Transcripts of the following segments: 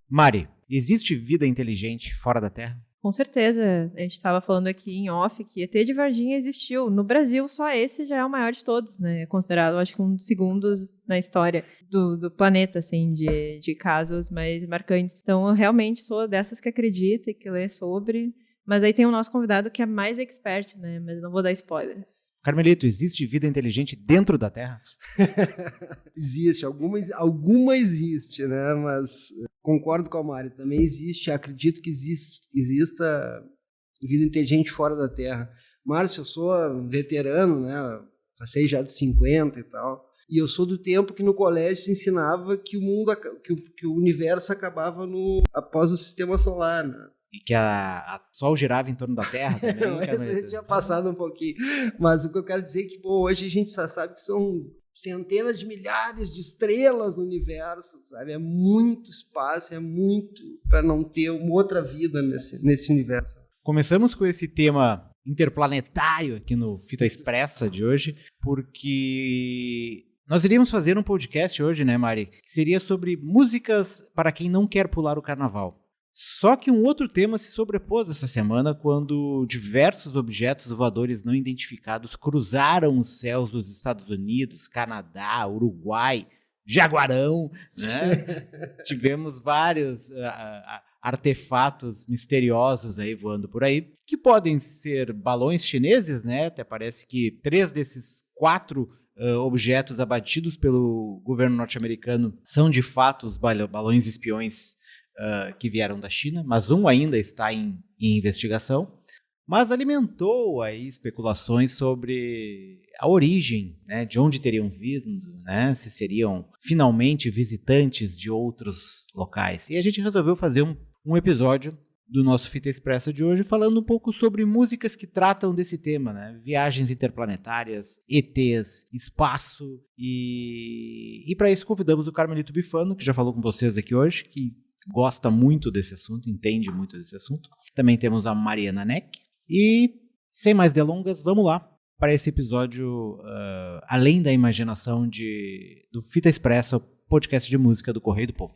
Mari, existe vida inteligente fora da Terra? Com certeza. A gente estava falando aqui em off que ET de Varginha existiu. No Brasil, só esse já é o maior de todos, né? É considerado, acho que, um dos segundos na história do planeta, assim, de casos mais marcantes. Então, eu realmente sou dessas que acredita e que lê sobre. Mas aí tem o nosso convidado que é mais expert, né? Mas não vou dar spoiler. Carmelito, existe vida inteligente dentro da Terra? Existe, alguma existe, né? Mas concordo com a Mari, também existe, acredito que exista vida inteligente fora da Terra. Márcio, eu sou veterano, né? Passei já dos 50 e tal, e eu sou do tempo que no colégio se ensinava que o mundo, que o universo acabava após o sistema solar, né? E que a Sol girava em torno da Terra também. Essa a gente tinha passado um pouquinho. Mas o que eu quero dizer é que hoje a gente só sabe que são centenas de milhares de estrelas no universo, sabe? É muito espaço, é muito para não ter uma outra vida nesse universo. Começamos com esse tema interplanetário aqui no Fita Expressa de hoje, porque nós iríamos fazer um podcast hoje, né, Mari? Que seria sobre músicas para quem não quer pular o carnaval. Só que um outro tema se sobrepôs essa semana quando diversos objetos voadores não identificados cruzaram os céus dos Estados Unidos, Canadá, Uruguai, Jaguarão, né? Tivemos vários artefatos misteriosos aí voando por aí, que podem ser balões chineses, né? Até parece que 3 desses 4 objetos abatidos pelo governo norte-americano são de fato os balões espiões que vieram da China, mas um ainda está em investigação, mas alimentou aí especulações sobre a origem, né, de onde teriam vindo, né, se seriam finalmente visitantes de outros locais. E a gente resolveu fazer um episódio do nosso Fita Expressa de hoje falando um pouco sobre músicas que tratam desse tema, né, viagens interplanetárias, ETs, espaço, e para isso convidamos o Carmelito Bifano, que já falou com vocês aqui hoje, que gosta muito desse assunto, entende muito desse assunto. Também temos a Mariana Neck. E, sem mais delongas, vamos lá para esse episódio Além da Imaginação do Fita Expressa, o podcast de música do Correio do Povo.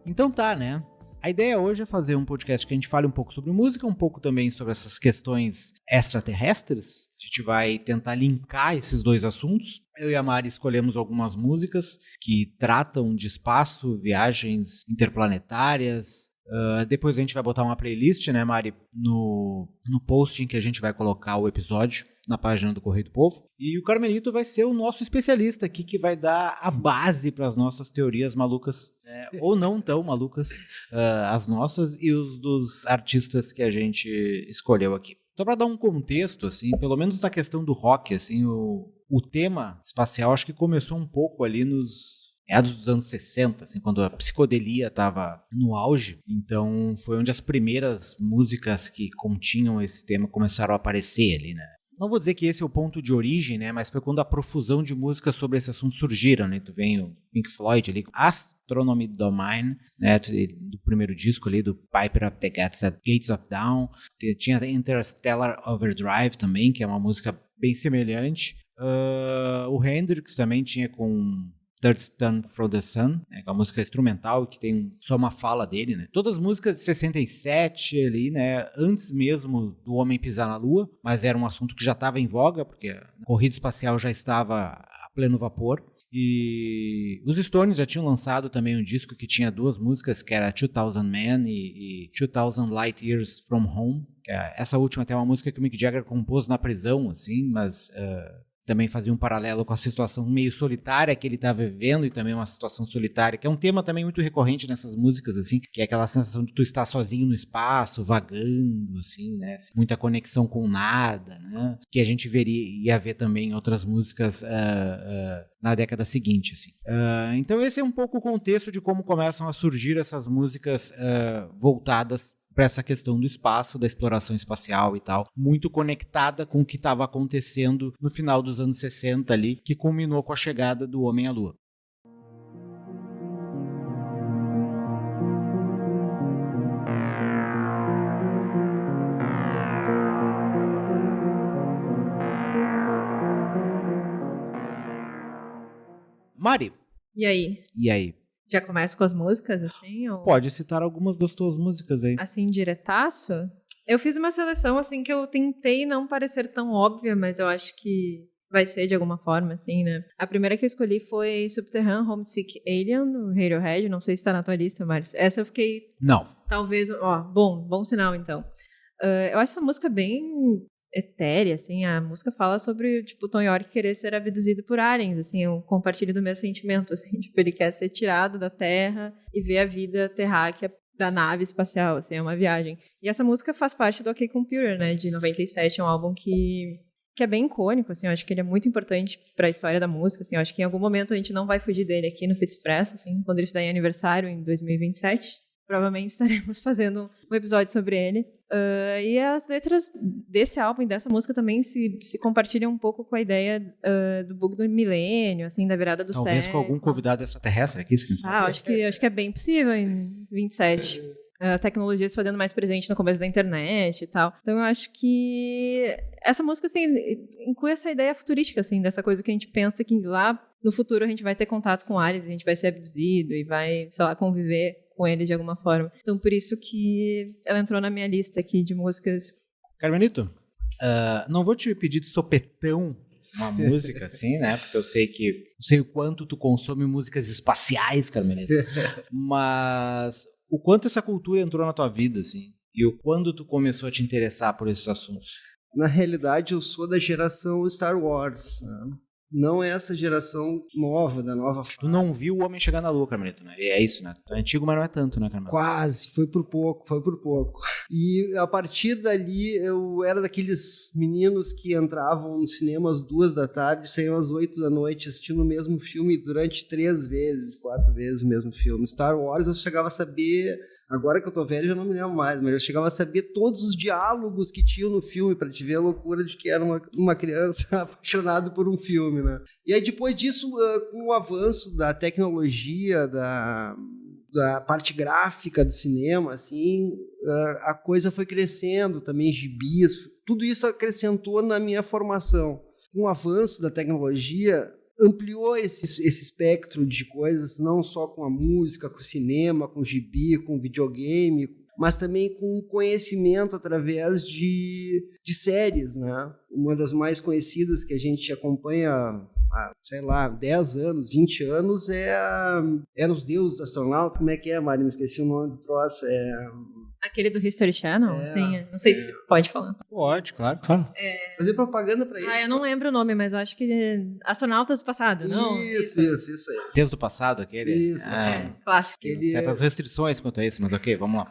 Então tá, né? A ideia hoje é fazer um podcast que a gente fale um pouco sobre música, um pouco também sobre essas questões extraterrestres. A gente vai tentar linkar esses dois assuntos. Eu e a Mari escolhemos algumas músicas que tratam de espaço, viagens interplanetárias. Depois a gente vai botar uma playlist, né, Mari, no post em que a gente vai colocar o episódio na página do Correio do Povo. E o Carmelito vai ser o nosso especialista aqui, que vai dar a base para as nossas teorias malucas, ou não tão malucas, as nossas e os dos artistas que a gente escolheu aqui. Só para dar um contexto, assim, pelo menos na questão do rock, assim, o tema espacial acho que começou um pouco ali nos meados dos anos 60, assim, quando a psicodelia estava no auge. Então foi onde as primeiras músicas que continham esse tema começaram a aparecer ali, né? Não vou dizer que esse é o ponto de origem, né? Mas foi quando a profusão de músicas sobre esse assunto surgiram, né? Tu vem o Pink Floyd ali, Astronomy Domine, né? Do primeiro disco ali, do Piper of the Gates of Dawn. Tinha Interstellar Overdrive também, que é uma música bem semelhante. O Hendrix também tinha com Third Stone from the Sun, né, que é uma música instrumental que tem só uma fala dele, né? Todas as músicas de 67 ali, né, antes mesmo do homem pisar na Lua, mas era um assunto que já estava em voga, porque a corrida espacial já estava a pleno vapor. E os Stones já tinham lançado também um disco que tinha 2 músicas, que era 2000 Man e 2000 Light Years From Home. Essa última tem uma música que o Mick Jagger compôs na prisão, assim, mas também fazia um paralelo com a situação meio solitária que ele tá vivendo e também uma situação solitária, que é um tema também muito recorrente nessas músicas, assim, que é aquela sensação de tu estar sozinho no espaço, vagando, assim, né? Muita conexão com nada, né? Que a gente ia ver também em outras músicas na década seguinte, assim. Então esse é um pouco o contexto de como começam a surgir essas músicas voltadas para essa questão do espaço, da exploração espacial e tal, muito conectada com o que estava acontecendo no final dos anos 60 ali, que culminou com a chegada do homem à Lua. Mari. E aí? Já começa com as músicas, assim? Ou... Pode citar algumas das tuas músicas aí. Assim, diretaço? Eu fiz uma seleção, assim, que eu tentei não parecer tão óbvia, mas eu acho que vai ser de alguma forma, assim, né? A primeira que eu escolhi foi Subterranean Homesick Alien, do Radiohead. Não sei se tá na tua lista, Márcio. Essa eu fiquei... Não. Talvez... Bom sinal, então. Eu acho essa música bem etérea, assim. A música fala sobre, tipo, o Tom York querer ser abduzido por aliens, assim. Eu compartilho do meu sentimento, assim. Tipo, ele quer ser tirado da Terra e ver a vida terráquea da nave espacial, assim. É uma viagem. E essa música faz parte do OK Computer, né? De 97, é um álbum que é bem icônico, assim. Eu acho que ele é muito importante para a história da música, assim. Eu acho que em algum momento a gente não vai fugir dele aqui no Fit Express, assim. Quando ele fizer aniversário em 2027... provavelmente estaremos fazendo um episódio sobre ele. E as letras desse álbum e dessa música também se compartilham um pouco com a ideia do bug do milênio, assim, da virada do século. Talvez com algum convidado extraterrestre aqui, se acho que é bem possível em 27. A tecnologia se fazendo mais presente no começo da internet e tal. Então eu acho que essa música, assim, inclui essa ideia futurística, assim, dessa coisa que a gente pensa que lá no futuro a gente vai ter contato com aliens, a gente vai ser abduzido e vai, sei lá, conviver com ele de alguma forma. Então por isso que ela entrou na minha lista aqui de músicas. Carmenito, não vou te pedir de sopetão uma música, assim, né? Porque eu sei o quanto tu consome músicas espaciais, Carmenito. Mas o quanto essa cultura entrou na tua vida, assim, e o quando tu começou a te interessar por esses assuntos? Na realidade, eu sou da geração Star Wars, né? Não é essa geração nova, da nova fase. Tu não viu o Homem chegar na Lua, Carmelito, né? É isso, né? Tu é antigo, mas não é tanto, né, Carmelito? Quase, foi por pouco. E a partir dali, eu era daqueles meninos que entravam no cinema às 2h, saíam às 8h assistindo o mesmo filme durante 3 vezes, 4 vezes o mesmo filme. Star Wars eu chegava a saber... Agora que eu tô velho, já não me lembro mais, mas eu chegava a saber todos os diálogos que tinham no filme, pra te ver a loucura de que era uma criança apaixonada por um filme, né? E aí, depois disso, com o avanço da tecnologia, da parte gráfica do cinema, assim, a coisa foi crescendo, também gibis, tudo isso acrescentou na minha formação. Com o avanço da tecnologia, ampliou esse espectro de coisas, não só com a música, com o cinema, com o gibi, com o videogame, mas também com conhecimento através de séries, né? Uma das mais conhecidas que a gente acompanha há, sei lá, 10 anos, 20 anos é Os Deuses Astronautas. Como é que é, Mari? Me esqueci o nome do troço. Aquele do History Channel? Sim, não sei se pode falar. Pode, claro. Fazer propaganda pra eles. Eu não lembro o nome, mas eu acho que Astronautas do Passado, não? Isso aí. Desde o passado, aquele? Isso. Clássico. Certas restrições quanto a isso, mas ok, vamos lá.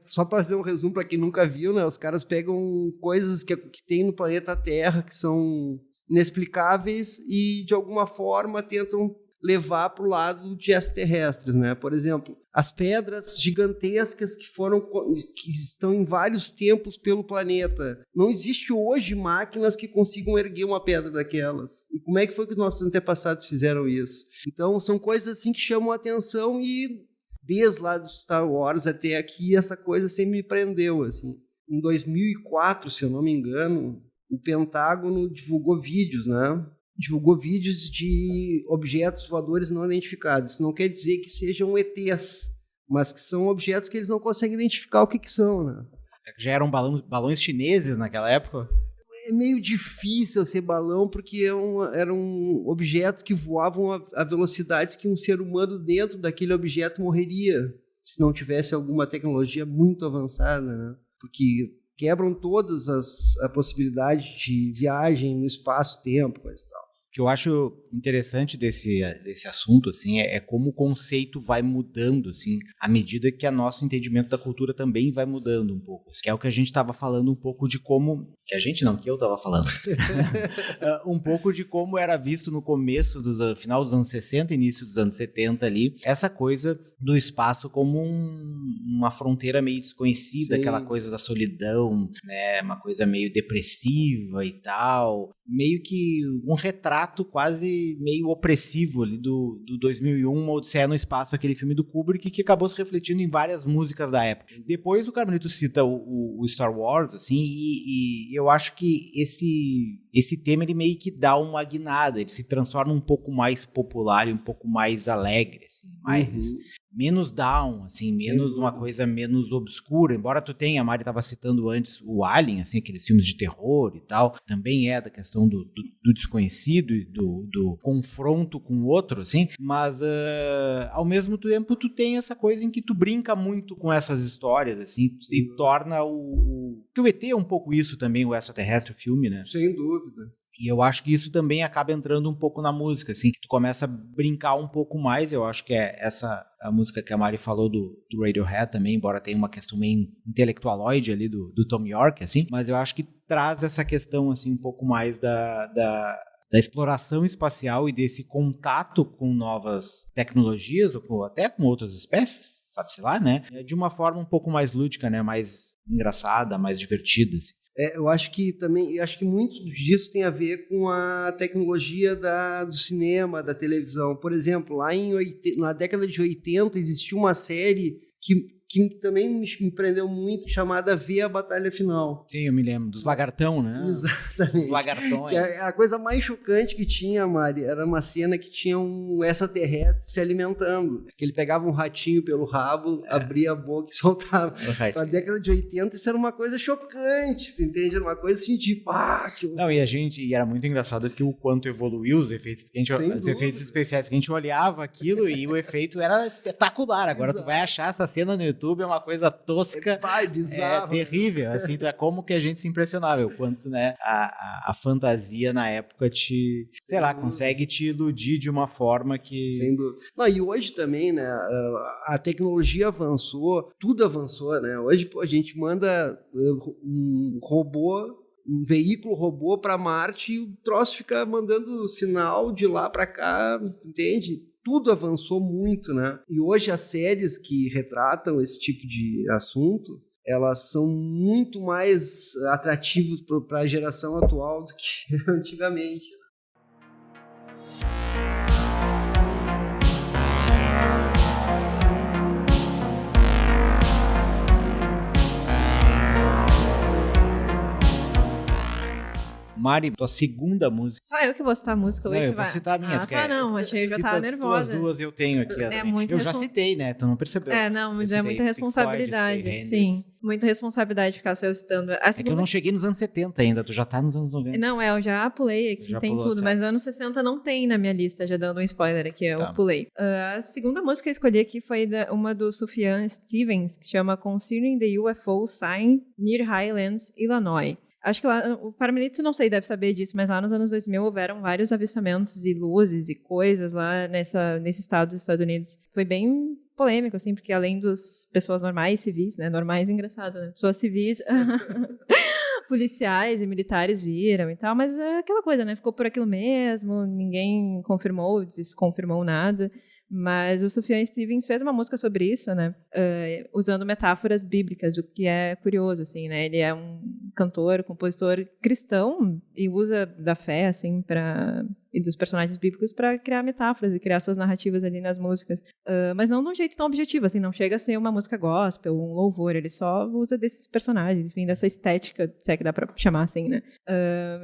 Só para fazer um resumo para quem nunca viu, né? Os caras pegam coisas que tem no planeta Terra que são inexplicáveis e de alguma forma tentam levar para o lado de extraterrestres, né? Por exemplo, as pedras gigantescas que estão em vários tempos pelo planeta. Não existe hoje máquinas que consigam erguer uma pedra daquelas. E como é que foi que os nossos antepassados fizeram isso? Então, são coisas assim que chamam a atenção e desde lá do Star Wars até aqui, essa coisa sempre me prendeu, assim. Em 2004, se eu não me engano, o Pentágono divulgou vídeos, né? Divulgou vídeos de objetos voadores não identificados. Isso não quer dizer que sejam ETs, mas que são objetos que eles não conseguem identificar o que são, né? Já eram balões chineses naquela época? É meio difícil ser balão, porque eram objetos que voavam a velocidades que um ser humano dentro daquele objeto morreria, se não tivesse alguma tecnologia muito avançada, né? Porque quebram todas a possibilidade de viagem no espaço-tempo, coisa e tal. O que eu acho interessante desse assunto, assim, é como o conceito vai mudando, assim, à medida que o nosso entendimento da cultura também vai mudando um pouco. Que é o que a gente estava falando um pouco de como... Que a gente não, que eu estava falando. Um pouco de como era visto no começo, final dos anos 60, início dos anos 70 ali, essa coisa do espaço como uma fronteira meio desconhecida, aquela coisa da solidão, né, uma coisa meio depressiva e tal, meio que um retrato quase meio opressivo ali do 2001, Uma Odisseia no Espaço, aquele filme do Kubrick, que acabou se refletindo em várias músicas da época. Depois o Carmelito cita o Star Wars, assim, e eu acho que esse tema ele meio que dá uma guinada, ele se transforma um pouco mais popular e um pouco mais alegre, assim, mais... menos down, assim, menos uma coisa menos obscura, embora tu tenha, a Mari estava citando antes o Alien, assim, aqueles filmes de terror e tal, também é da questão do desconhecido e do confronto com o outro, assim, mas ao mesmo tempo tu tem essa coisa em que tu brinca muito com essas histórias, assim, e torna que o ET é um pouco isso também, o extraterrestre, o filme, né? Sem dúvida. E eu acho que isso também acaba entrando um pouco na música, assim, que tu começa a brincar um pouco mais, eu acho que é essa a música que a Mari falou do Radiohead também, embora tenha uma questão meio intelectualoide ali do Thom Yorke, assim, mas eu acho que traz essa questão, assim, um pouco mais da exploração espacial e desse contato com novas tecnologias, ou até com outras espécies, sabe-se lá, né, de uma forma um pouco mais lúdica, né, mais engraçada, mais divertida, assim. Eu acho que muito disso tem a ver com a tecnologia do cinema, da televisão. Por exemplo, lá na década de 80 existiu uma série que também me prendeu muito, chamada Ver a Batalha Final. Sim, eu me lembro. Dos lagartão, né? Exatamente. Os lagartões. Que a coisa mais chocante que tinha, Mari, era uma cena que tinha um extraterrestre se alimentando. Que ele pegava um ratinho pelo rabo, abria a boca e soltava. Na década de 80 isso era uma coisa chocante, entende? Era uma coisa assim de... Não, e era muito engraçado que o quanto evoluiu os efeitos, efeitos especiais, porque a gente olhava aquilo e o efeito era espetacular. Agora tu vai achar essa cena no YouTube, é uma coisa tosca, bizarro, terrível, assim, então é como que a gente se impressionava, o quanto, né, a fantasia na época consegue te iludir de uma forma que... Sem dúvida. Não, e hoje também, né, a tecnologia avançou, tudo avançou, né, hoje a gente manda um veículo robô para Marte e o troço fica mandando sinal de lá para cá, entende? Tudo avançou muito, né? E hoje as séries que retratam esse tipo de assunto, elas são muito mais atrativas para a geração atual do que antigamente. Mari, tua segunda música. Só eu que vou citar a música hoje. Não, eu vou citar a minha. Não, achei que eu já tava nervosa. As duas eu tenho aqui. Eu já citei, né? Tu não percebeu. Mas é muita responsabilidade, sim. Muita responsabilidade ficar só eu citando. É que eu não cheguei nos anos 70 ainda, tu já tá nos anos 90. Não, eu já pulei aqui, já tem tudo, certo. Mas anos 60 não tem na minha lista, já dando um spoiler aqui, eu pulei. A segunda música que eu escolhi aqui foi uma do Sufjan Stevens, que chama Concerning the UFO Sign Near Highlands, Illinois. Acho que lá, o Parmelito, não sei, deve saber disso, mas lá nos anos 2000 houveram vários avistamentos e luzes e coisas lá nesse estado dos Estados Unidos. Foi bem polêmico, assim, porque além das pessoas normais, civis, né? Normais, engraçado, né? Pessoas civis, policiais e militares viram e tal, mas é aquela coisa, né? Ficou por aquilo mesmo, ninguém confirmou, desconfirmou nada. Mas o Sufjan Stevens fez uma música sobre isso, né? Usando metáforas bíblicas, o que é curioso, assim, né? Ele é um cantor, compositor cristão e usa da fé, assim, e dos personagens bíblicos para criar metáforas e criar suas narrativas ali nas músicas. Mas não de um jeito tão objetivo, assim, não chega a ser uma música gospel, um louvor, ele só usa desses personagens, enfim, dessa estética, se é que dá pra chamar assim, né?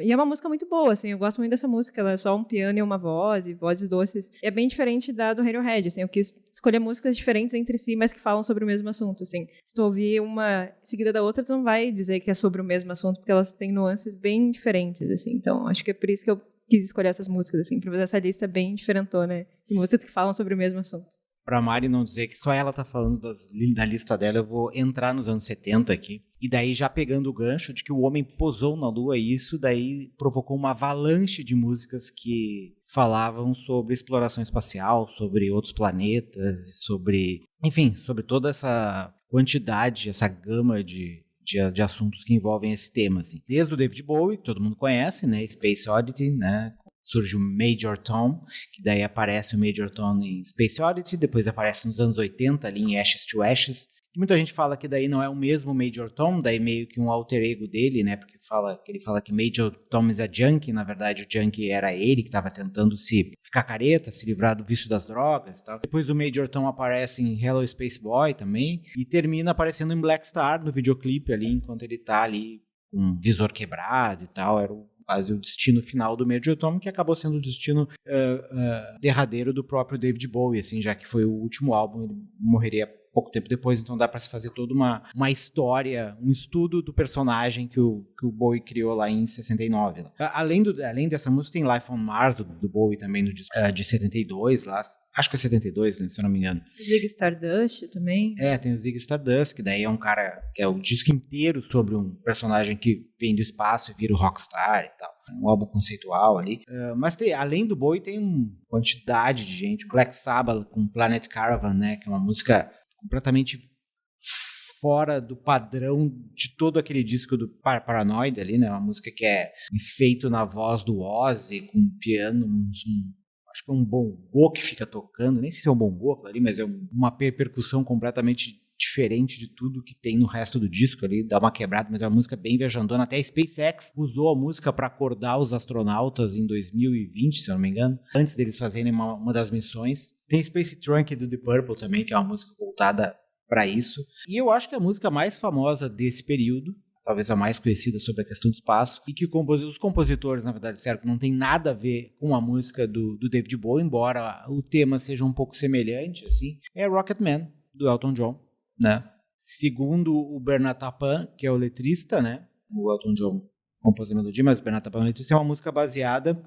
E é uma música muito boa, assim, eu gosto muito dessa música, ela é só um piano e uma voz, e vozes doces. E é bem diferente da do Radiohead, assim, eu quis escolher músicas diferentes entre si, mas que falam sobre o mesmo assunto, assim. Se tu ouvir uma seguida da outra, tu não vai dizer que é sobre o mesmo assunto, porque elas têm nuances bem diferentes, assim. Então, acho que é por isso que eu quis escolher essas músicas, assim, pra fazer essa lista bem diferentona, né? De músicas que falam sobre o mesmo assunto. pra Mari não dizer que só ela tá falando da lista dela, eu vou entrar nos anos 70 aqui. E daí já pegando o gancho de que o homem posou na Lua e isso daí provocou uma avalanche de músicas que falavam sobre exploração espacial, sobre outros planetas, sobre toda essa quantidade, essa gama de assuntos que envolvem esse tema, assim. Desde o David Bowie, que todo mundo conhece, né, Space Oddity, né, surge o Major Tom, que daí aparece o Major Tom em Space Oddity, depois aparece nos anos 80 ali em Ashes to Ashes, que muita gente fala que daí não é o mesmo Major Tom, daí meio que um alter ego dele, né, porque ele fala que Major Tom is a junkie, na verdade o junkie era ele que estava tentando se ficar careta, se livrar do vício das drogas e tal. Depois o Major Tom aparece em Hello Space Boy também, e termina aparecendo em Black Star, no videoclipe ali, enquanto ele tá ali com um visor quebrado e tal, era quase o destino final do Major Tom, que acabou sendo o destino derradeiro do próprio David Bowie, assim, já que foi o último álbum, ele morreria pouco tempo depois, então dá para se fazer toda uma história, um estudo do personagem que o Bowie criou lá em 69. Além dessa música, tem Life on Mars, do Bowie também, no disco de 72, lá. Acho que é 72, né, se eu não me engano. Ziggy Stardust também. Tem o Ziggy Stardust, que daí é um cara que é o disco inteiro sobre um personagem que vem do espaço e vira o rockstar e tal. Um álbum conceitual ali. Mas além do Bowie, tem uma quantidade de gente. Black Sabbath com Planet Caravan, né, que é uma música completamente fora do padrão de todo aquele disco do Paranoid ali, né? Uma música que é feito na voz do Ozzy, com um piano, acho que é um bongô que fica tocando, nem sei se é um bongô ali, mas é uma percussão completamente diferente de tudo que tem no resto do disco ali, dá uma quebrada, mas é uma música bem viajandona. Até a SpaceX usou a música para acordar os astronautas em 2020, se eu não me engano, antes deles fazerem uma das missões. Tem Space Trunk do Deep Purple também, que é uma música voltada para isso. E eu acho que a música mais famosa desse período, talvez a mais conhecida sobre a questão do espaço, e que os compositores, na verdade, disseram que não tem nada a ver com a música do David Bowie, embora o tema seja um pouco semelhante, assim, é Rocketman, do Elton John, né? Segundo o Bernard Tapin, que é o letrista, né? O Elton John compôs a melodia, mas o Bernard Tapin é o letrista, é uma música baseada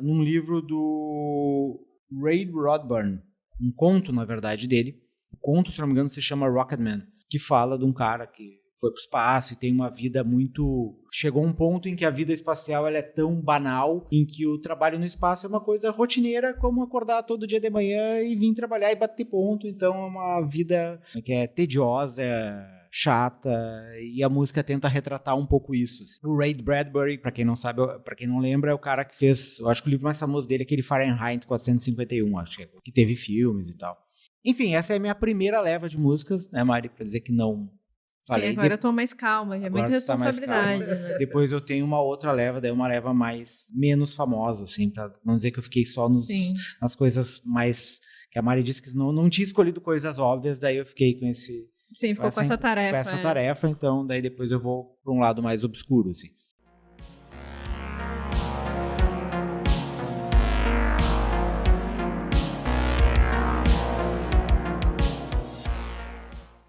num livro do Ray Bradbury, um conto, na verdade, dele. O conto, se não me engano, se chama Rocketman, que fala de um cara que foi pro espaço e tem uma vida muito... Chegou um ponto em que a vida espacial ela é tão banal, em que o trabalho no espaço é uma coisa rotineira, como acordar todo dia de manhã e vir trabalhar e bater ponto. Então é uma vida que é tediosa, chata, e a música tenta retratar um pouco isso. O Ray Bradbury, pra quem não sabe, pra quem não lembra, é o cara que fez... Eu acho que o livro mais famoso dele é aquele Fahrenheit 451, acho que teve filmes e tal. Enfim, essa é a minha primeira leva de músicas, né, Mari? Pra dizer que não... Falei, agora eu tô mais calma, é muita responsabilidade. Né? Depois eu tenho uma outra leva, daí uma leva menos famosa, assim, pra não dizer que eu fiquei só nas coisas mais... Que a Mari disse que não tinha escolhido coisas óbvias, daí eu fiquei com esse... Sim, ficou com essa tarefa. Com essa tarefa, então daí depois eu vou pra um lado mais obscuro, assim.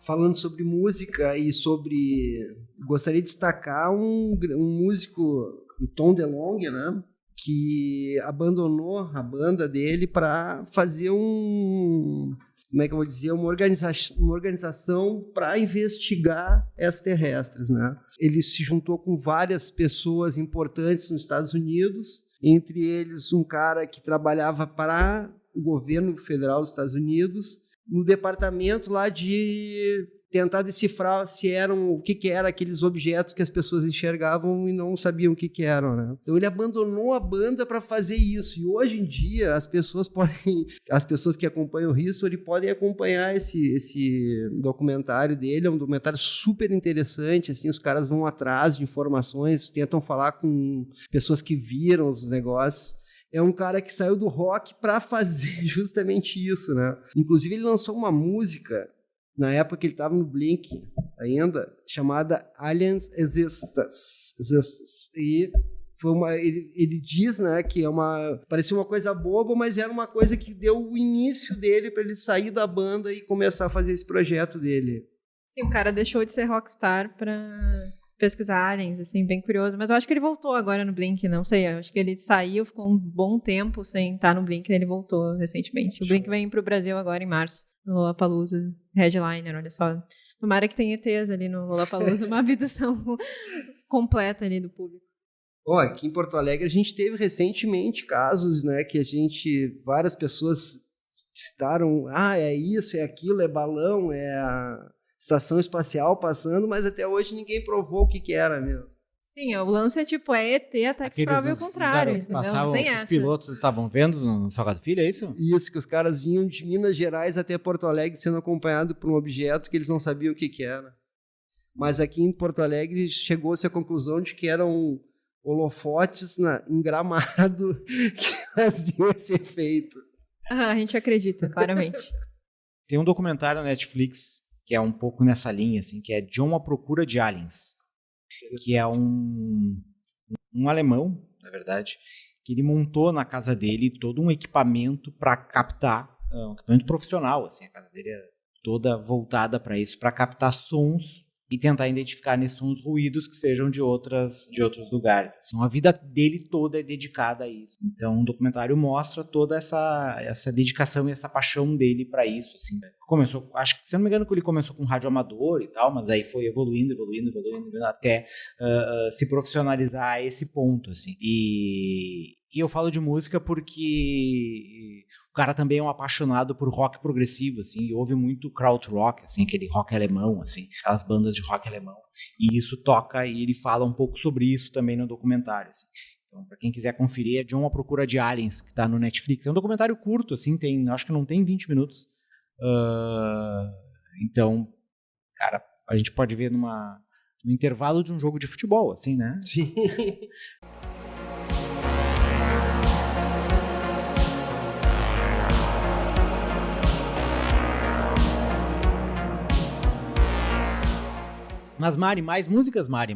Falando sobre música e gostaria de destacar um músico, o Tom DeLonge, né, que abandonou a banda dele para fazer como é que eu vou dizer, uma organização para investigar extraterrestres, né? Ele se juntou com várias pessoas importantes nos Estados Unidos, entre eles um cara que trabalhava para o governo federal dos Estados Unidos, no departamento lá de tentar decifrar o que eram aqueles objetos que as pessoas enxergavam e não sabiam o que eram, né? Então ele abandonou a banda para fazer isso. E hoje em dia as pessoas que acompanham o History podem acompanhar esse documentário dele. É um documentário super interessante. Assim, os caras vão atrás de informações, tentam falar com pessoas que viram os negócios. É um cara que saiu do rock para fazer justamente isso, né? Inclusive, ele lançou uma música, na época que ele estava no Blink ainda, chamada Aliens Existence. E ele diz, né, que parecia uma coisa boba, mas era uma coisa que deu o início dele para ele sair da banda e começar a fazer esse projeto dele. Sim, o cara deixou de ser rockstar para pesquisar aliens, assim, bem curioso. Mas eu acho que ele voltou agora no Blink, não sei. Eu acho que ele saiu, ficou um bom tempo sem estar no Blink, e ele voltou recentemente. O Blink vem pro Brasil agora em março, no Lollapalooza, headliner, olha só. Tomara que tenha ETs ali no Lollapalooza, uma abdução completa ali do público. Bom, aqui em Porto Alegre a gente teve recentemente casos, né, que várias pessoas citaram, é isso, é aquilo, é balão, é a estação espacial passando, mas até hoje ninguém provou o que era mesmo. Sim, o lance é tipo, é ET até que se prove o contrário. Não tem essa. Os pilotos estavam vendo no Salgado Filho, é isso? Isso, que os caras vinham de Minas Gerais até Porto Alegre sendo acompanhados por um objeto que eles não sabiam o que era. Mas aqui em Porto Alegre chegou-se à conclusão de que eram holofotes em Gramado que faziam esse efeito. A gente acredita, claramente. Tem um documentário na Netflix que é um pouco nessa linha, assim, que é John à Procura de Aliens. Que é um alemão, na verdade, que ele montou na casa dele todo um equipamento para captar, um equipamento profissional, assim, a casa dele é toda voltada para isso, para captar sons e tentar identificar nesses sons ruídos que sejam de outros lugares. Então, a vida dele toda é dedicada a isso. Então, o documentário mostra toda essa dedicação e essa paixão dele para isso. Assim. Começou, acho que, se não me engano, ele começou com rádio amador e tal, mas aí foi evoluindo até se profissionalizar a esse ponto. Assim. E eu falo de música porque o cara também é um apaixonado por rock progressivo, assim, e ouve muito krautrock, assim, aquele rock alemão, assim, aquelas bandas de rock alemão. E isso toca, e ele fala um pouco sobre isso também no documentário, assim. Então, pra quem quiser conferir, é John à Procura de Aliens, que tá no Netflix. É um documentário curto, assim, acho que não tem 20 minutos. Então, cara, a gente pode ver no intervalo de um jogo de futebol, assim, né? Sim. Mas, Mari, mais músicas, Mari?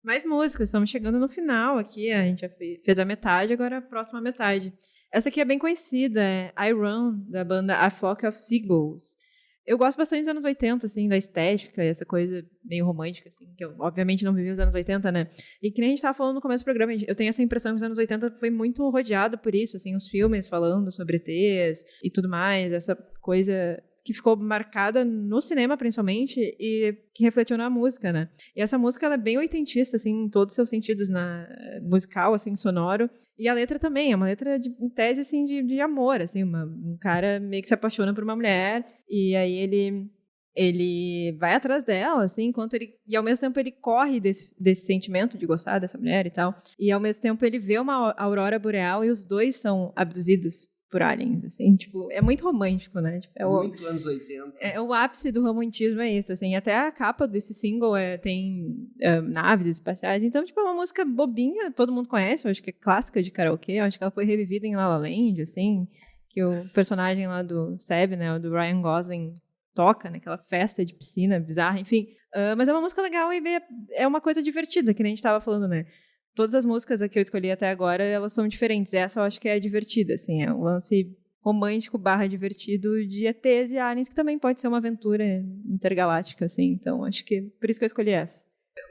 Mais músicas, estamos chegando no final aqui, a gente já fez a metade, agora a próxima metade. Essa aqui é bem conhecida, é I Run, da banda A Flock of Seagulls. Eu gosto bastante dos anos 80, assim, da estética, essa coisa meio romântica, assim, que eu obviamente não vivi os anos 80, né? E que nem a gente estava falando no começo do programa, eu tenho essa impressão que os anos 80 foi muito rodeado por isso, assim, os filmes falando sobre ETs e tudo mais, essa coisa que ficou marcada no cinema, principalmente, e que refletiu na música, né? E essa música, ela é bem oitentista, assim, em todos os seus sentidos, musical, assim, sonoro. E a letra também, é uma letra, em tese, assim, de amor, assim, um cara meio que se apaixona por uma mulher, e aí ele vai atrás dela, assim, e ao mesmo tempo ele corre desse sentimento de gostar dessa mulher e tal, e ao mesmo tempo ele vê uma aurora boreal e os dois são abduzidos por aliens, assim, tipo, é muito romântico, né? Tipo, muito anos 80. É o ápice do romantismo, é isso, assim, até a capa desse single tem naves espaciais, então, tipo, é uma música bobinha, todo mundo conhece, eu acho que é clássica de karaokê, eu acho que ela foi revivida em La La Land, assim, que o personagem lá do Seb, né, o do Ryan Gosling, toca naquela festa de piscina bizarra, enfim, mas é uma música legal e é uma coisa divertida, que nem a gente tava falando, né? Todas as músicas que eu escolhi até agora, elas são diferentes. Essa eu acho que é divertida, assim, é um lance romântico / divertido de ETs e aliens, que também pode ser uma aventura intergaláctica, assim. Então, acho que por isso que eu escolhi essa.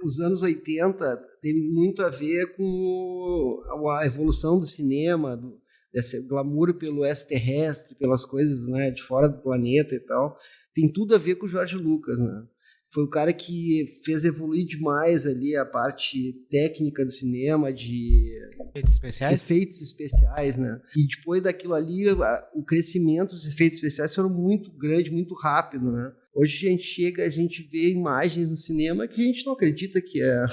Os anos 80 tem muito a ver com a evolução do cinema, desse glamour pelo extraterrestre, pelas coisas, né, de fora do planeta e tal. Tem tudo a ver com o George Lucas, né? Foi o cara que fez evoluir demais ali a parte técnica do cinema, de efeitos especiais, né? E depois daquilo ali, o crescimento dos efeitos especiais foram muito grande, muito rápido, né? Hoje a gente vê imagens no cinema que a gente não acredita que é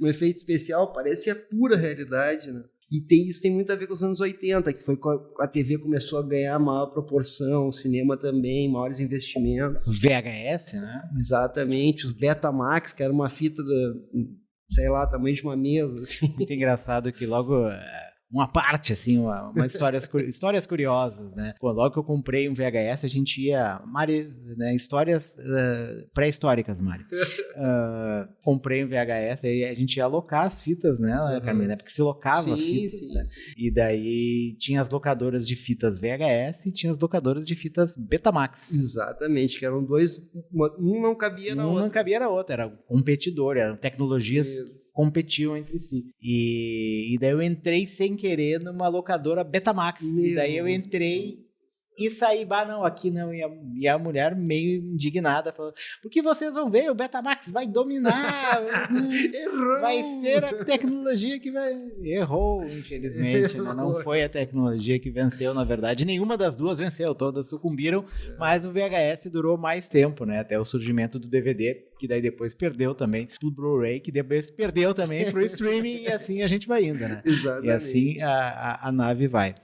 um efeito especial, parece a pura realidade, né? E isso tem muito a ver com os anos 80, que foi quando a TV começou a ganhar maior proporção, o cinema também, maiores investimentos. Os VHS, né? Exatamente, os Betamax, que era uma fita, sei lá, tamanho de uma mesa. Assim. Muito engraçado que logo uma parte, assim, uma histórias curiosas, né? Logo que eu comprei um VHS, a gente ia... Mari, né? Histórias pré-históricas, Mari. Comprei um VHS, aí a gente ia alocar as fitas, né, Carmen? Porque se locava fitas, né? E daí tinha as locadoras de fitas VHS e tinha as locadoras de fitas Betamax. Exatamente, que eram dois... Um não cabia na outra. Um não cabia na outra, era competidor, eram tecnologias que competiam entre si. E daí eu entrei sem querer numa locadora Betamax. E daí eu entrei e saí, não, aqui não. E a mulher meio indignada falou, porque vocês vão ver, o Betamax vai dominar, vai ser a tecnologia que vai... Errou, infelizmente, né? Não foi a tecnologia que venceu, na verdade. Nenhuma das duas venceu, todas sucumbiram, mas o VHS durou mais tempo, né? Até o surgimento do DVD, que daí depois perdeu também pro Blu-ray, que depois perdeu também pro streaming, e assim a gente vai indo, né? Exatamente. E assim a nave vai.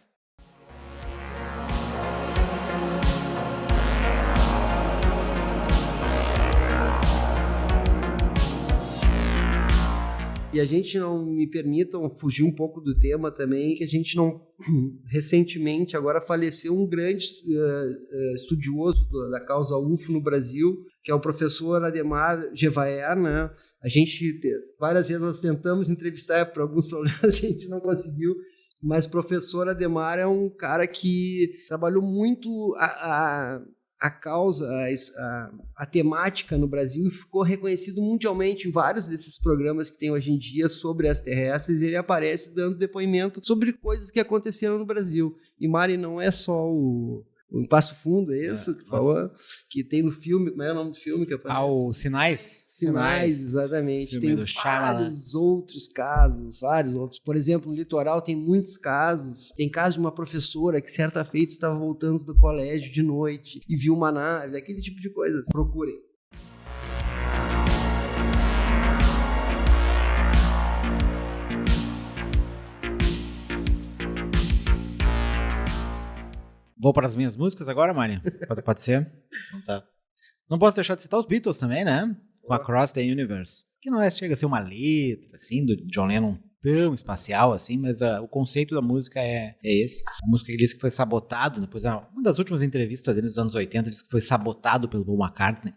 E a gente não, me permitam fugir um pouco do tema também, que a gente não... Recentemente, agora faleceu um grande estudioso da causa UFO no Brasil, que é o professor Ademar Gevaer, né? A gente, várias vezes nós tentamos entrevistar, por alguns problemas a gente não conseguiu, mas o professor Ademar é um cara que trabalhou muito a causa, a temática no Brasil, e ficou reconhecido mundialmente em vários desses programas que tem hoje em dia sobre as terrestres. Ele aparece dando depoimento sobre coisas que aconteceram no Brasil. E Mari, não é só o Passo Fundo, é isso que tu falou? Que tem no filme, como é o nome do filme que aparece? O Sinais? Sinais, exatamente. Tem vários outros casos, Por exemplo, no litoral tem muitos casos. Tem caso de uma professora que certa feita estava voltando do colégio de noite e viu uma nave, aquele tipo de coisa. Procurem. Vou para as minhas músicas agora, Mari? Pode ser? Então tá. Não posso deixar de citar os Beatles também, né? Com Across the Universe. Que não chega a ser uma letra, assim, do John Lennon tão espacial, assim, mas o conceito da música é esse. A música que disse que foi sabotado, depois, uma das últimas entrevistas dele nos anos 80, disse que foi sabotado pelo Paul McCartney.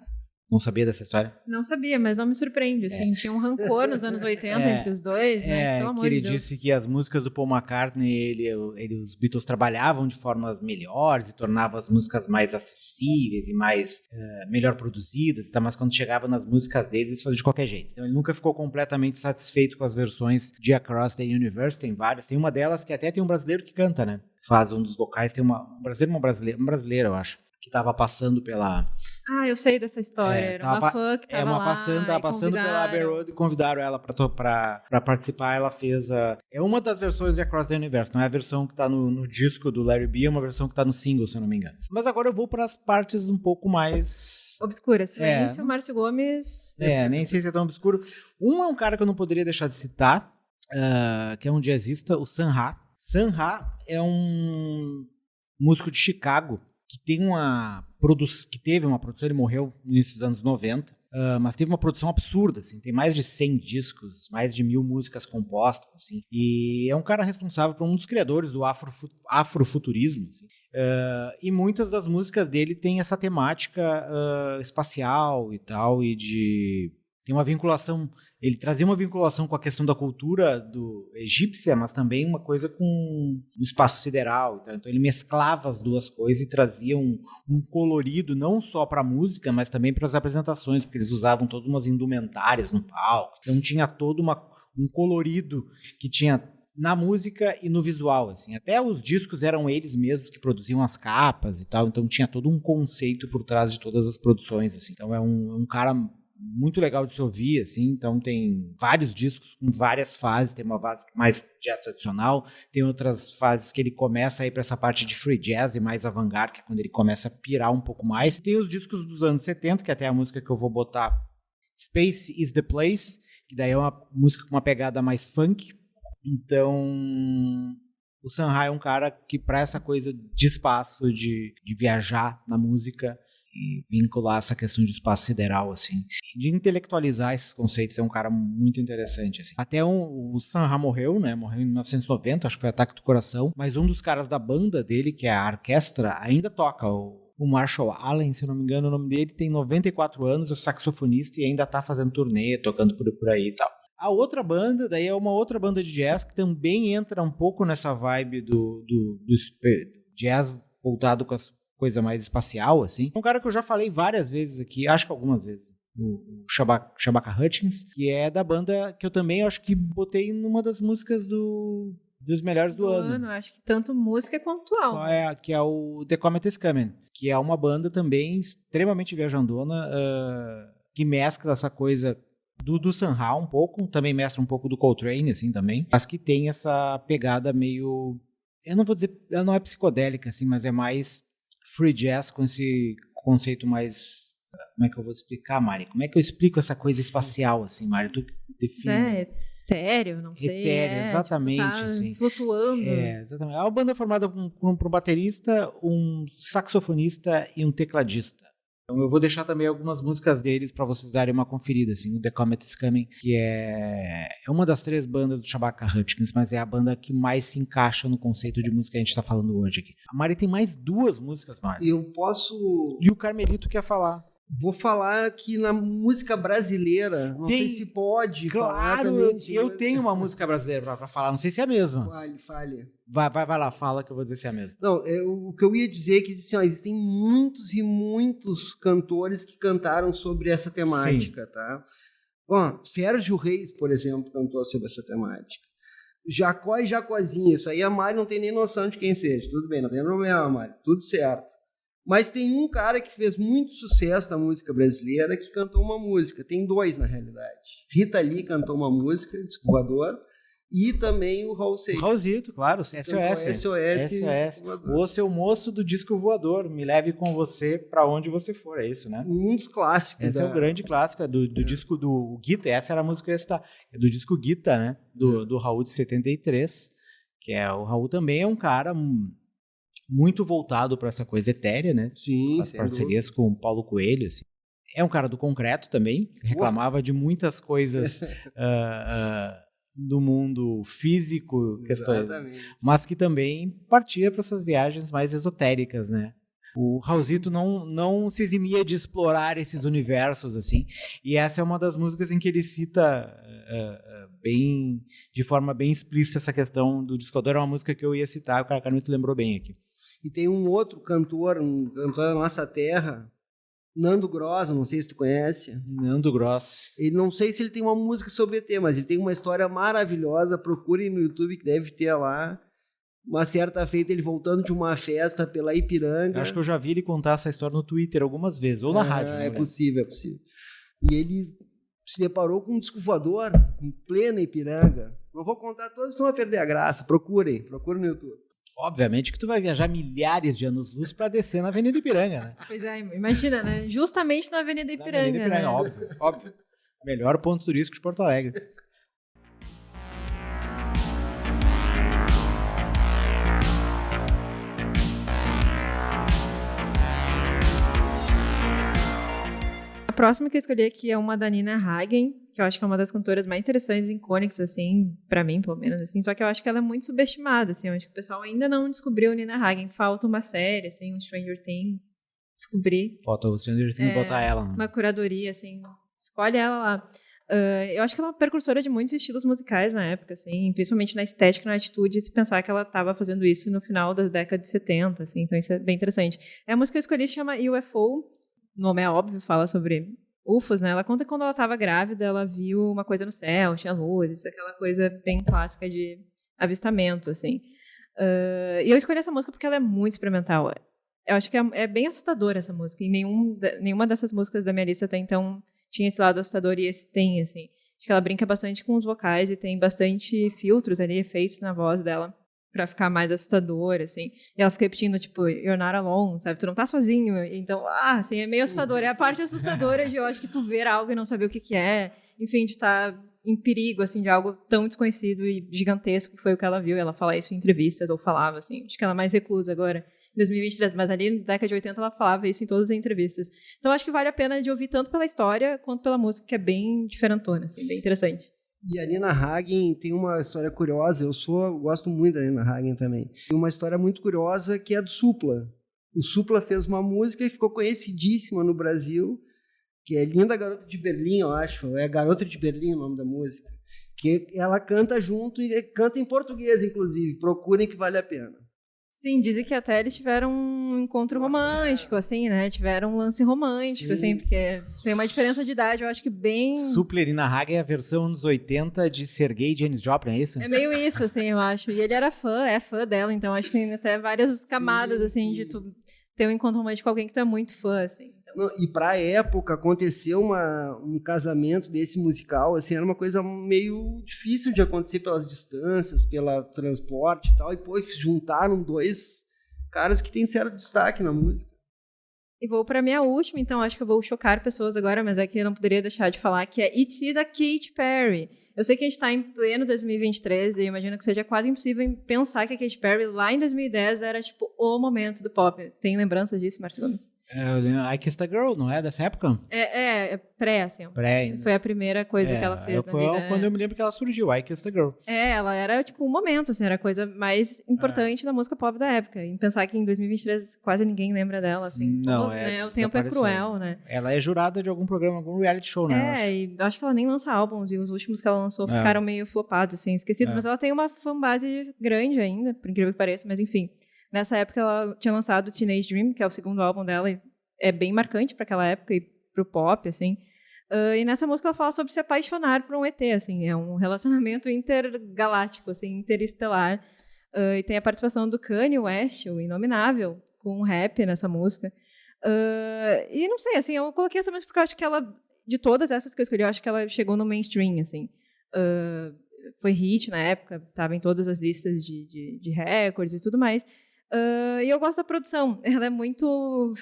Não sabia dessa história? Não sabia, mas não me surpreende, assim, tinha um rancor nos anos 80 entre os dois, né? Pelo amor que ele de Deus. disse que as músicas do Paul McCartney, os Beatles trabalhavam de formas melhores e tornavam as músicas mais acessíveis e mais melhor produzidas, tá? Mas quando chegava nas músicas deles, eles faziam de qualquer jeito. Então ele nunca ficou completamente satisfeito com as versões de Across the Universe, tem várias, tem uma delas que até tem um brasileiro que canta, né? Faz um dos vocais, tem um brasileira, eu acho, que tava passando pela... Ah, eu sei dessa história. Era uma fã que tava lá. Tava passando pela Abbey Road e convidaram ela pra participar. Ela fez é uma das versões de Across the Universe. Não é a versão que tá no disco do Larry B, é uma versão que tá no single, se eu não me engano. Mas agora eu vou pras partes um pouco mais... obscuras. Silêncio, Márcio Gomes... nem sei se é tão obscuro. É um cara que eu não poderia deixar de citar, que é um jazzista, o Sun Ra. Sun Ra é um músico de Chicago, que teve uma produção, ele morreu no início dos anos 90, mas teve uma produção absurda, assim, tem mais de 100 discos, mais de 1000 músicas compostas, assim, e é um cara responsável por um dos criadores do afrofuturismo, assim, e muitas das músicas dele têm essa temática espacial e tal, tem uma vinculação, ele trazia uma vinculação com a questão da cultura egípcia, mas também uma coisa com o espaço sideral. Então ele mesclava as duas coisas e trazia um colorido não só para a música, mas também para as apresentações, porque eles usavam todas umas indumentárias no palco. Então tinha todo um colorido que tinha na música e no visual, assim. Até os discos eram eles mesmos que produziam as capas e tal, então tinha todo um conceito por trás de todas as produções, assim. Então é um cara muito legal de se ouvir, assim. Então tem vários discos com várias fases, tem uma fase mais jazz tradicional, tem outras fases que ele começa a ir para essa parte de free jazz e mais avant-garde, que é quando ele começa a pirar um pouco mais. Tem os discos dos anos 70, que até a música que eu vou botar, Space is the Place, que daí é uma música com uma pegada mais funk. Então o Sun Ra é um cara que, para essa coisa de espaço, de viajar na música, vincular essa questão de espaço sideral, assim, de intelectualizar esses conceitos. É um cara muito interessante, assim. Até o Sanha morreu, né? Morreu em 1990, acho que foi ataque do coração, mas um dos caras da banda dele, que é a orquestra, ainda toca. O Marshall Allen, se eu não me engano, o nome dele tem 94 anos, é saxofonista e ainda tá fazendo turnê, tocando por aí e tal. A outra banda, daí é uma outra banda de jazz que também entra um pouco nessa vibe do jazz voltado com as coisa mais espacial, assim. Um cara que eu já falei várias vezes aqui, acho que algumas vezes, o Shabaka Hutchings, que é da banda que eu também acho que botei numa das músicas dos melhores do ano. Acho que tanto música quanto álbum. Que é o The Comet is Coming, que é uma banda também extremamente viajandona, que mescla essa coisa do Sanha um pouco, também mescla um pouco do Coltrane, assim, também, mas que tem essa pegada meio, eu não vou dizer, ela não é psicodélica, assim, mas é mais free jazz com esse conceito mais, como é que eu vou explicar, Mari? Como é que eu explico essa coisa espacial, assim, Mari? Tu define... Etéreo, não sei. Etéreo, exatamente. Tipo, tá assim. flutuando. Exatamente. É uma banda formada por um baterista, um saxofonista e um tecladista. Então eu vou deixar também algumas músicas deles para vocês darem uma conferida, assim, o The Comet is Coming, que é uma das 3 bandas do Shabaka Hutchings, mas é a banda que mais se encaixa no conceito de música que a gente está falando hoje aqui. A Mari tem mais 2 músicas, Mari. Eu posso... E o Carmelito quer falar. Vou falar que na música brasileira, não sei se pode falar também. Eu tenho uma música brasileira pra falar, não sei se é a mesma. Fale. Vai lá, fala que eu vou dizer se é a mesma. Não, o que eu ia dizer é que assim, existem muitos e muitos cantores que cantaram sobre essa temática, tá? Bom, Sérgio Reis, por exemplo, cantou sobre essa temática. Jacó e Jacozinho, isso aí a Mari não tem nem noção de quem seja. Tudo bem, não tem problema, Mari, tudo certo. Mas tem um cara que fez muito sucesso na música brasileira que cantou uma música. Tem 2, na realidade. Rita Lee cantou uma música, Disco Voador, e também o Raul Seixas. O Raulzito, claro, SOS. SOS. O seu moço do Disco Voador, me leve com você pra onde você for, é isso, né? Um dos clássicos. Esse é o grande clássico, é do disco do Guita, essa era a música que eu ia citar. É do disco Guita, né? Do Raul de 73, que é o Raul também é um cara... muito voltado para essa coisa etérea, né? Sim, as parcerias com o Paulo Coelho, assim. É um cara do concreto também, que reclamava de muitas coisas do mundo físico, mas que também partia para essas viagens mais esotéricas, né? O Raulzito não se eximia de explorar esses universos, assim, e essa é uma das músicas em que ele cita de forma bem explícita essa questão do Discodor. É uma música que eu ia citar, o Carmelito lembrou bem aqui. E tem um outro cantor, da nossa terra, Nando Gross, não sei se tu conhece. Nando Gross. Ele, não sei se ele tem uma música sobre ET, mas ele tem uma história maravilhosa, procurem no YouTube que deve ter lá. Uma certa feita ele voltando de uma festa pela Ipiranga. Eu acho que eu já vi ele contar essa história no Twitter algumas vezes, ou na rádio. É possível. E ele se deparou com um disco voador em plena Ipiranga. Não vou contar todos, senão vai perder a graça. Procurem no YouTube. Obviamente que tu vai viajar milhares de anos-luz para descer na Avenida Ipiranga, né? Pois é, imagina, né? Justamente na Avenida Ipiranga. Né? Óbvio. Melhor ponto turístico de Porto Alegre. A próxima que eu escolhi aqui é uma da Nina Hagen, que eu acho que é uma das cantoras mais interessantes e icônicas, assim, pra mim, pelo menos, assim, só que eu acho que ela é muito subestimada, assim, eu acho que o pessoal ainda não descobriu Nina Hagen, falta uma série, assim, um Stranger Things, descobrir. Falta o Stranger Things botar ela. Né? Uma curadoria, assim, escolhe ela lá. Eu acho que ela é uma precursora de muitos estilos musicais na época, assim, principalmente na estética e na atitude, se pensar que ela estava fazendo isso no final da década de 70, assim, então isso é bem interessante. A música que eu escolhi se chama UFO, o nome é óbvio, fala sobre UFOs, né? Ela conta que quando ela estava grávida, ela viu uma coisa no céu, tinha luzes, aquela coisa bem clássica de avistamento, assim. E eu escolhi essa música porque ela é muito experimental. Eu acho que é bem assustadora essa música, e nenhuma dessas músicas da minha lista até então tinha esse lado assustador, e esse tem, assim. Acho que ela brinca bastante com os vocais e tem bastante filtros ali, efeitos na voz dela, pra ficar mais assustador, assim. E ela fica repetindo, tipo, you're not alone, sabe? Tu não tá sozinho. Então, assim, é meio assustador. É a parte assustadora de, eu acho que tu ver algo e não saber o que é. Enfim, de estar em perigo, assim, de algo tão desconhecido e gigantesco que foi o que ela viu. Ela fala isso em entrevistas, ou falava, assim. Acho que ela é mais reclusa agora. 2023, mas ali na década de 80 ela falava isso em todas as entrevistas. Então acho que vale a pena de ouvir tanto pela história quanto pela música, que é bem diferentona, assim, bem interessante. E a Nina Hagen tem uma história curiosa, eu gosto muito da Nina Hagen também. Tem uma história muito curiosa que é do Supla. O Supla fez uma música e ficou conhecidíssima no Brasil, que é Linda Garota de Berlim, eu acho. É Garota de Berlim o nome da música. Que ela canta junto e canta em português, inclusive. Procurem que vale a pena. Sim, dizem que até eles tiveram um encontro romântico, assim, né? Tiveram um lance romântico, assim, porque tem uma diferença de idade, eu acho que bem... Supla e Nina Hagen é a versão anos 80 de Sergei e Janis Joplin, é isso? É meio isso, assim, eu acho. E ele era é fã dela, então acho que tem até várias camadas, assim, de tu ter um encontro romântico com alguém que tu é muito fã, assim. Então... Não, e pra época, aconteceu um casamento desse musical, assim, era uma coisa meio difícil de acontecer pelas distâncias, pelo transporte e tal, e pô, juntaram dois caras que têm certo destaque na música. E vou pra minha última, então acho que eu vou chocar pessoas agora, mas é que eu não poderia deixar de falar, que é E.T. da Katy Perry. Eu sei que a gente tá em pleno 2023 e eu imagino que seja quase impossível pensar que a Katy Perry lá em 2010 era tipo o momento do pop. Tem lembrança disso, Márcio Gomes? Eu lembro, I Kissed a Girl, não é? Dessa época? É pré, assim. Pré ainda. Foi a primeira coisa que ela fez na foi vida. Quando eu me lembro que ela surgiu, I Kissed a Girl. Ela era tipo um momento, assim, era a coisa mais importante da música pop da época. E pensar que em 2023 quase ninguém lembra dela, assim. Não, né? O tempo é cruel, né? Ela é jurada de algum programa, algum reality show, né? E acho que ela nem lança álbuns, e os últimos que ela lançou ficaram meio flopados, assim, esquecidos. Mas ela tem uma fanbase grande ainda, por incrível que pareça, mas enfim. Nessa época ela tinha lançado Teenage Dream, que é o segundo álbum dela, e é bem marcante para aquela época e pro pop, assim. E nessa música ela fala sobre se apaixonar por um ET, assim. É um relacionamento intergaláctico, assim, interestelar. E tem a participação do Kanye West, o Inominável, com um rap nessa música. E não sei, assim, eu coloquei essa música porque eu acho que ela, de todas essas que eu escolhi, eu acho que ela chegou no mainstream, assim. Foi hit na época, estava em todas as listas de recordes e tudo mais. E eu gosto da produção. Ela é muito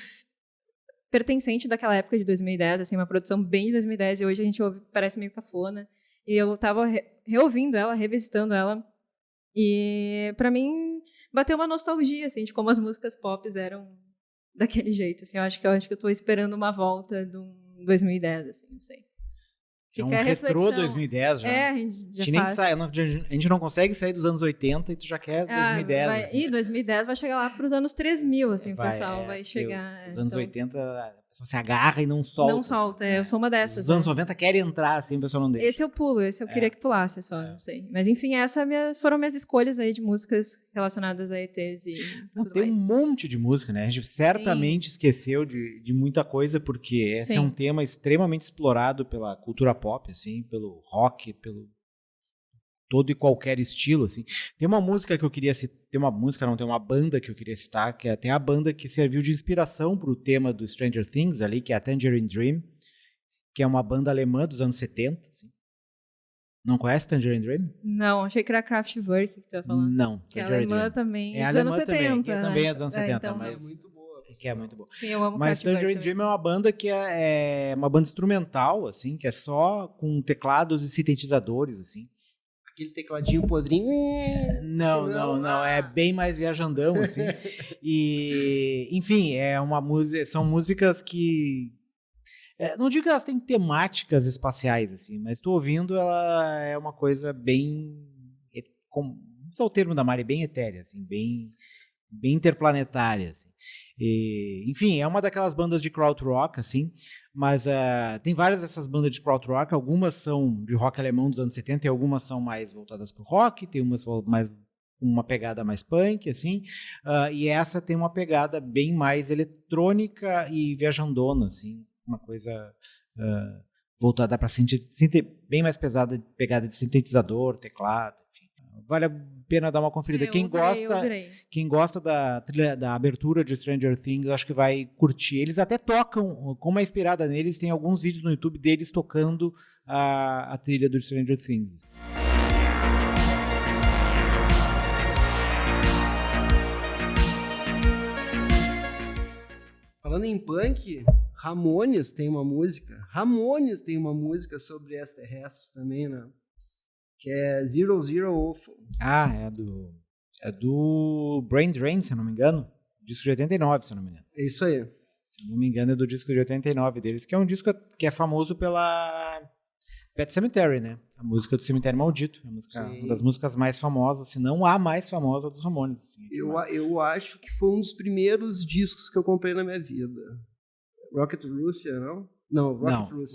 pertencente daquela época de 2010, assim, uma produção bem de 2010, e hoje a gente ouve, parece meio cafona. E eu tava reouvindo ela, revisitando ela, e pra mim bateu uma nostalgia, assim, de como as músicas pop eram daquele jeito, assim. Eu acho que eu tô esperando uma volta de um 2010, assim, não sei. Fica um retrô 2010 já. A gente a gente não consegue sair dos anos 80 e tu já quer 2010. Assim. E 2010 vai chegar lá para os anos 3000, assim, o pessoal vai chegar. Os anos 80, a pessoa se agarra e não solta. Não solta, eu sou uma dessas. Os anos 90 querem entrar, assim, o pessoal não deixa. Esse eu pulo, esse eu queria que pulasse só, não sei. Mas enfim, foram minhas escolhas aí de músicas relacionadas a ETs e tem um monte de música, né? A gente certamente esqueceu de muita coisa, porque esse é um tema extremamente explorado pela cultura pop, assim, pelo rock, pelo todo e qualquer estilo, assim. Tem uma música que eu queria citar, tem uma banda que eu queria citar, que é até a banda que serviu de inspiração para o tema do Stranger Things ali, que é a Tangerine Dream, que é uma banda alemã dos anos 70, assim. Não conhece Tangerine Dream? Não, achei que era Kraftwerk que tu ia falando. Não, que é alemã também, é dos anos 70. Também, que também é dos anos 70, então, mas é muito boa. Que é muito boa. Sim, eu amo Mas Tangerine Dream é uma banda que é uma banda instrumental, assim, que é só com teclados e sintetizadores, assim. Aquele tecladinho podrinho. Não, é bem mais viajandão, assim. E, enfim, são músicas que não digo que elas têm temáticas espaciais, assim, mas tu ouvindo, ela é uma coisa bem, como é o termo da Mari, bem etérea, assim, bem interplanetária, assim. E, enfim, é uma daquelas bandas de krautrock, assim, mas tem várias dessas bandas de krautrock, algumas são de rock alemão dos anos 70 e algumas são mais voltadas pro rock, tem umas mais uma pegada mais punk, assim, e essa tem uma pegada bem mais eletrônica e viajandona, assim, uma coisa voltada para bem mais pesada, pegada de sintetizador, teclado, enfim. Vale a pena dar uma conferida. Quem gosta da trilha, da abertura de Stranger Things, acho que vai curtir. Eles até tocam, como é inspirada neles, tem alguns vídeos no YouTube deles tocando a trilha do Stranger Things. Falando em punk, Ramones tem uma música sobre extraterrestres também, né? Que é Zero Zero UFO. É do Brain Drain, se eu não me engano. Disco de 89, se eu não me engano. É isso aí. Se eu não me engano, é do disco de 89 deles, que é um disco que é famoso pela Pet Sematary, né? A música do Cemitério Maldito. Uma das músicas mais famosas, se não a mais famosa dos Ramones. Assim, eu acho que foi um dos primeiros discos que eu comprei na minha vida. Rocket Russia, não? Não,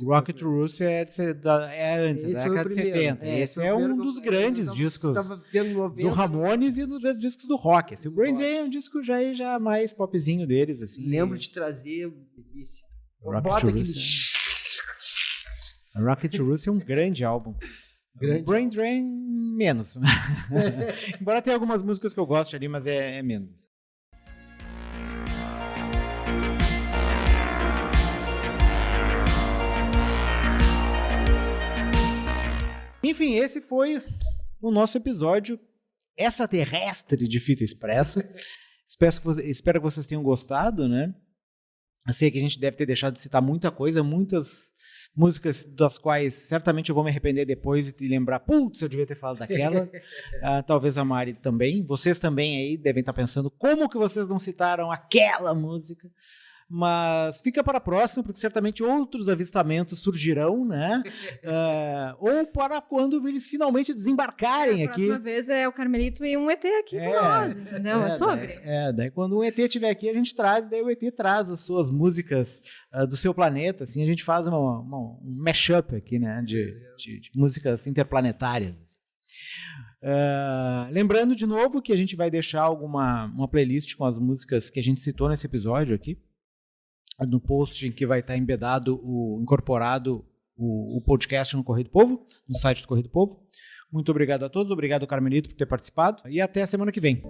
Rocket Russia é antes, da década de 70. Esse é um dos grandes discos do Ramones e dos grandes discos do rock. Assim, o Brain Drain é um disco já mais popzinho deles. Assim. Lembro de trazer... Bota aquele... Rocket Russia é um grande álbum. Brain Drain, menos. Embora tenha algumas músicas que eu gosto ali, mas é menos. Enfim, esse foi o nosso episódio extraterrestre de Fita Expressa. Espero que vocês tenham gostado, né? Eu sei que a gente deve ter deixado de citar muita coisa, muitas músicas das quais certamente eu vou me arrepender depois e lembrar, putz, eu devia ter falado daquela. Talvez a Mari também. Vocês também aí devem estar pensando, como que vocês não citaram aquela música? Mas fica para a próxima, porque certamente outros avistamentos surgirão, né? Ou para quando eles finalmente desembarcarem aqui. A próxima vez é o Carmelito e um ET aqui com nós, entendeu? É sobre. Daí quando um ET estiver aqui, a gente traz, daí o ET traz as suas músicas do seu planeta, assim, a gente faz um mashup aqui, né? De músicas interplanetárias. Lembrando de novo que a gente vai deixar uma playlist com as músicas que a gente citou nesse episódio aqui, no post em que vai estar incorporado o podcast no Correio do Povo, no site do Correio do Povo. Muito obrigado a todos, obrigado Carmelito por ter participado e até a semana que vem.